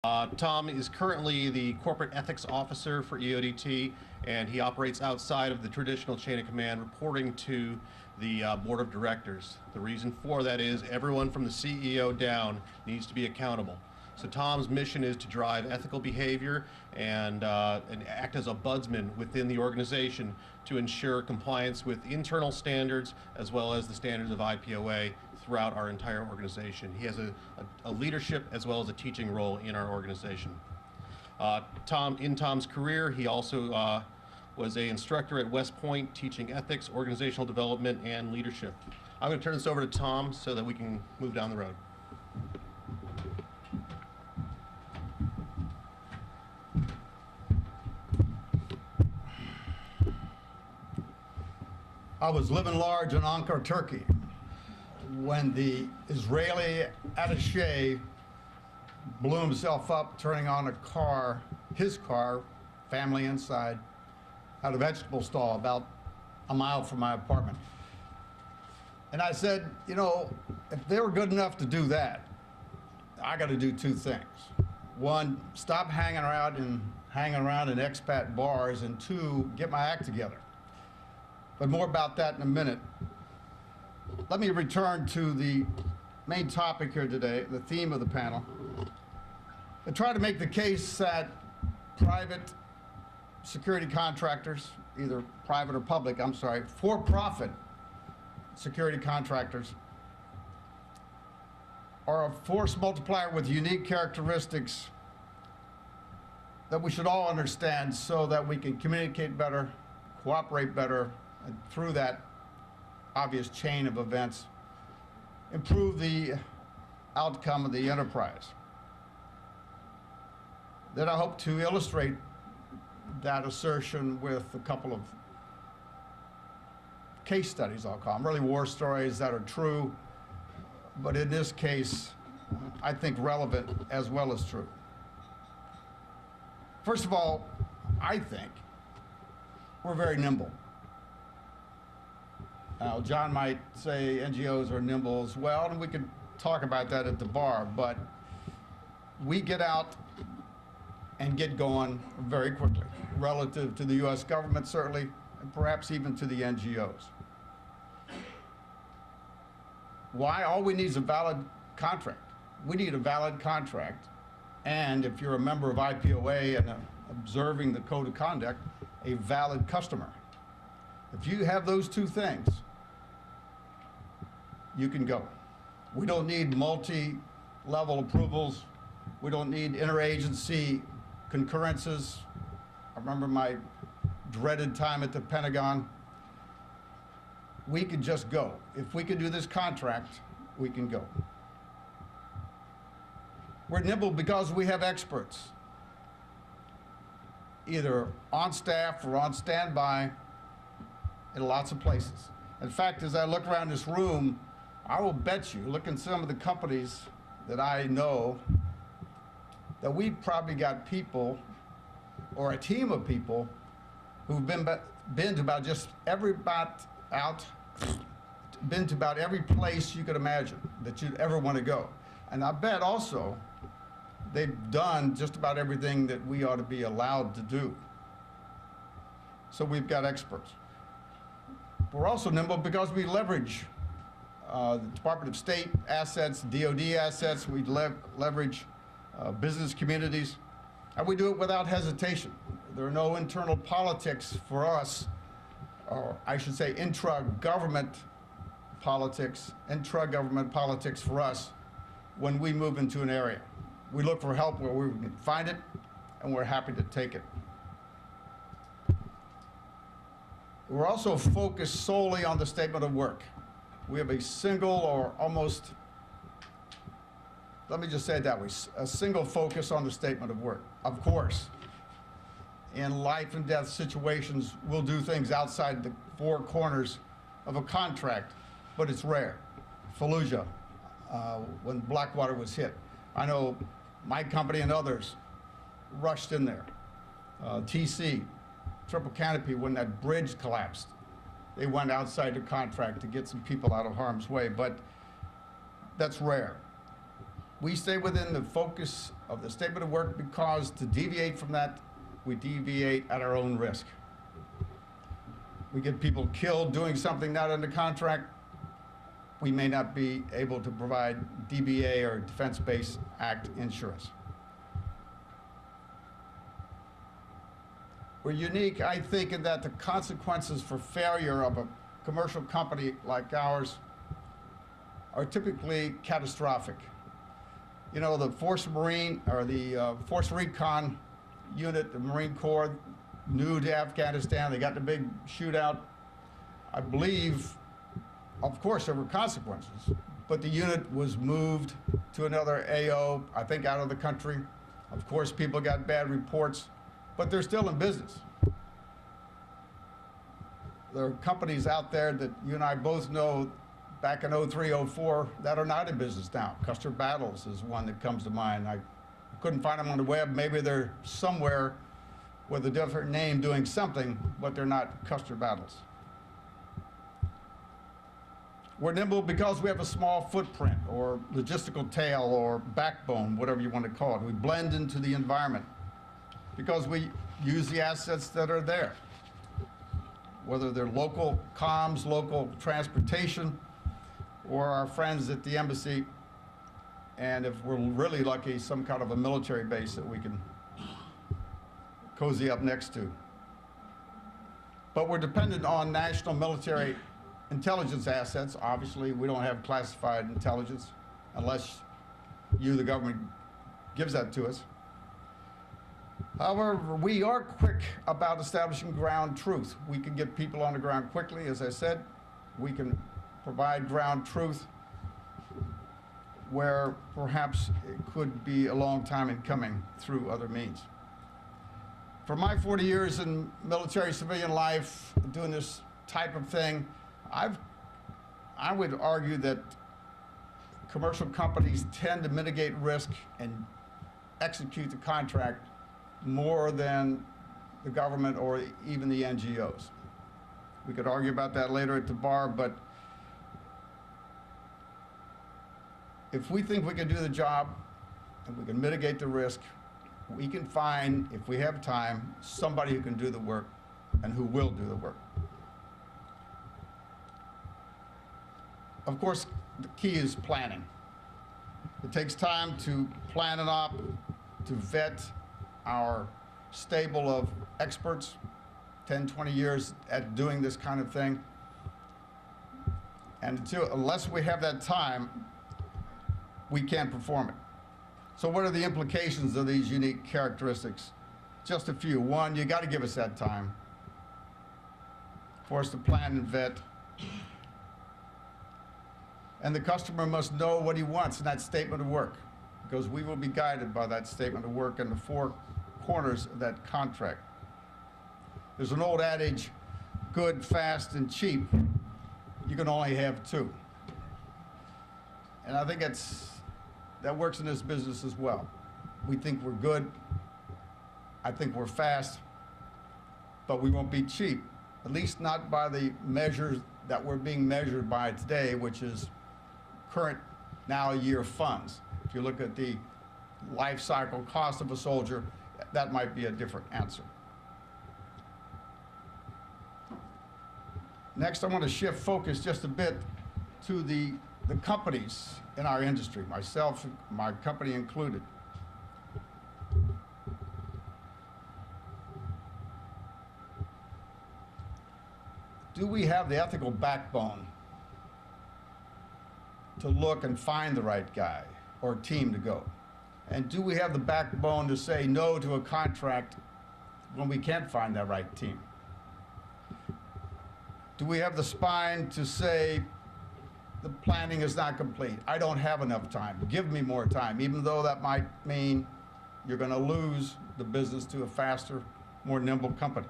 Tom is currently the Corporate Ethics Officer for EODT, and he operates outside of the traditional chain of command, reporting to the Board of Directors. The reason for that is everyone from the CEO down needs to be accountable. So Tom's mission is to drive ethical behavior and act as a budsman within the organization to ensure compliance with internal standards as well as the standards of IPOA throughout our entire organization. He has a leadership as well as a teaching role in our organization. In Tom's career, he also was an instructor at West Point teaching ethics, organizational development, and leadership. I'm going to turn this over to Tom so that we can move down the road. I was living large in Ankara, Turkey, when the Israeli attaché blew himself up turning on a car, his car, family inside, at a vegetable stall about a mile from my apartment. And I said, you know, if they were good enough to do that, I got to do two things. One, stop hanging around in expat bars, and two, get my act together. But more about that in a minute. Let me return to the main topic here today, the theme of the panel, and try to make the case that private security contractors, either private or public, for-profit security contractors, are a force multiplier with unique characteristics that we should all understand so that we can communicate better, cooperate better, and through that obvious chain of events, improve the outcome of the enterprise. Then I hope to illustrate that assertion with a couple of case studies, I'll call them, really war stories that are true, but in this case, I think relevant as well as true. First of all, I think we're very nimble. Now, John might say NGOs are nimble as well, and we could talk about that at the bar, but we get out and get going very quickly, relative to the US government, certainly, and perhaps even to the NGOs. Why? All we need is a valid contract. We need a valid contract, and if you're a member of IPOA and observing the code of conduct, a valid customer. If you have those two things, you can go. We don't need multi-level approvals. We don't need interagency concurrences. I remember my dreaded time at the Pentagon. We can just go. If we can do this contract, we can go. We're nimble because we have experts, either on staff or on standby in lots of places. In fact, as I look around this room, I will bet you, look in some of the companies that I know, that we've probably got people, or a team of people, who've been to about just been to about every place you could imagine that you'd ever want to go. And I bet also they've done just about everything that we ought to be allowed to do. So we've got experts. We're also nimble because we leverage the Department of State assets, DOD assets. We leverage business communities, and we do it without hesitation. There are no internal politics for us, or I should say intra-government politics for us when we move into an area. We look for help where we can find it, and we're happy to take it. We're also focused solely on the statement of work. We have a single, or almost, let me just say it that way, a single focus on the statement of work. Of course, in life and death situations, we'll do things outside the four corners of a contract, but it's rare. Fallujah, when Blackwater was hit. I know my company and others rushed in there. TC, Triple Canopy, when that bridge collapsed, they went outside the contract to get some people out of harm's way, but that's rare. We stay within the focus of the statement of work because to deviate from that, we deviate at our own risk. We get people killed doing something not under contract, we may not be able to provide DBA or Defense Base Act insurance. We're unique, I think, in that the consequences for failure of a commercial company like ours are typically catastrophic. You know, the Force Marine or the Force Recon unit, the Marine Corps, new to Afghanistan, they got the big shootout. I believe, of course, there were consequences, but the unit was moved to another AO, I think out of the country. Of course, people got bad reports, but they're still in business. There are companies out there that you and I both know back in 03, 04 that are not in business now. Custer Battles is one that comes to mind. I couldn't find them on the web. Maybe they're somewhere with a different name doing something, but they're not Custer Battles. We're nimble because we have a small footprint or logistical tail or backbone, whatever you want to call it. We blend into the environment because we use the assets that are there, whether they're local comms, local transportation, or our friends at the embassy, and if we're really lucky, some kind of a military base that we can cozy up next to. But we're dependent on national military intelligence assets. Obviously, we don't have classified intelligence unless you, the government, gives that to us. However, we are quick about establishing ground truth. We can get people on the ground quickly, as I said. We can provide ground truth where perhaps it could be a long time in coming through other means. For my 40 years in military civilian life, doing this type of thing, I would argue that commercial companies tend to mitigate risk and execute the contract more than the government or even the NGOs. We could argue about that later at the bar, but if we think we can do the job and we can mitigate the risk, we can find, if we have time, somebody who can do the work and who will do the work. Of course, the key is planning. It takes time to plan it up, to vet our stable of experts, 10, 20 years at doing this kind of thing. And unless we have that time, we can't perform it. So what are the implications of these unique characteristics? Just a few. One, you got to give us that time for us to plan and vet. And the customer must know what he wants in that statement of work, because we will be guided by that statement of work and the four corners of that contract. There's an old adage, good, fast, and cheap. You can only have two. And I think that works in this business as well. We think we're good. I think we're fast, but we won't be cheap, at least not by the measures that we're being measured by today, which is current now year funds. If you look at the life cycle cost of a soldier, that might be a different answer. Next, I want to shift focus just a bit to the companies in our industry, myself, my company included. Do we have the ethical backbone to look and find the right guy or team to go? And do we have the backbone to say no to a contract when we can't find that right team? Do we have the spine to say the planning is not complete? I don't have enough time. Give me more time, even though that might mean you're going to lose the business to a faster, more nimble company.